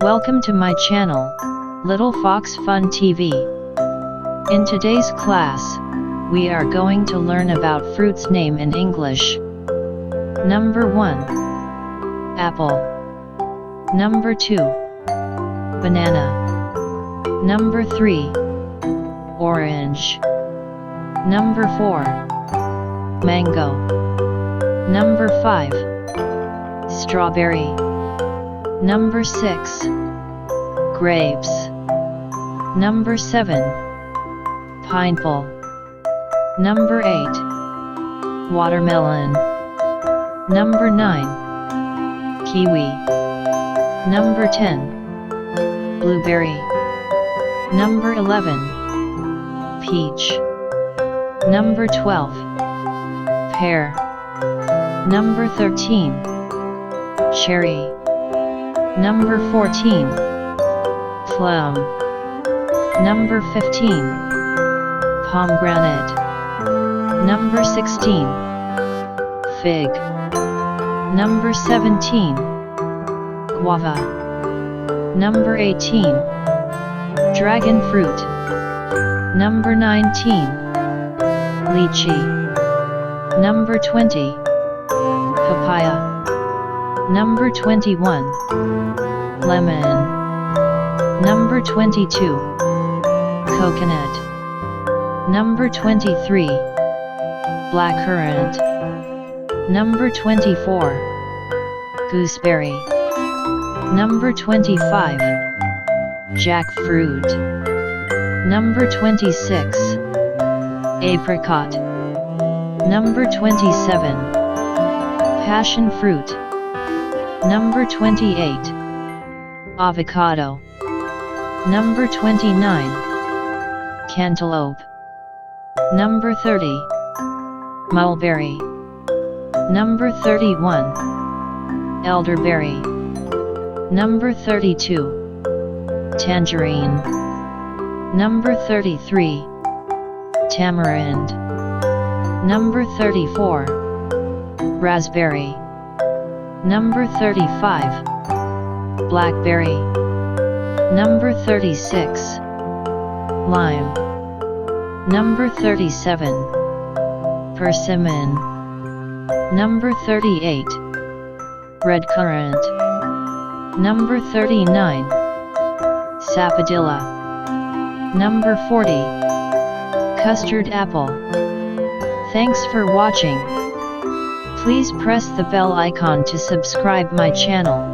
Welcome to my channel, Little Fox Fun TV. In today's class, we are going to learn about fruits name in English. Number 1. Apple. Number 2. Banana. Number 3. Orange. Number 4. Mango. Number 5. Strawberry. Number 6. Grapes. Number 7. Pineapple. Number 8. Watermelon. Number 9. Kiwi. Number 10. Blueberry. Number 11. Peach. Number 12. Pear. Number 13. Cherry. Number 14. Plum. Number 15. Pomegranate. Number 16. Fig. Number 17. Guava. Number 18. Dragon fruit. Number 19. Lychee. Number 20. Papaya. Number 21. Lemon. Number 22. Coconut. Number 23. Blackcurrant. Number 24. Gooseberry. Number 25. Jackfruit. Number 26. Apricot. Number 27. Passion fruit. Number 28. Avocado. Number 29. Cantaloupe. Number 30. Mulberry. Number 31. Elderberry. Number 32. Tangerine. Number 33. Tamarind. Number 34. Raspberry. Number 35. Blackberry. Number 36. Lime. Number 37. Persimmon. Number 38. Red currant. Number 39. Sapodilla. Number 40. Custard apple. Thanks for watching. Please press the bell icon to subscribe my channel.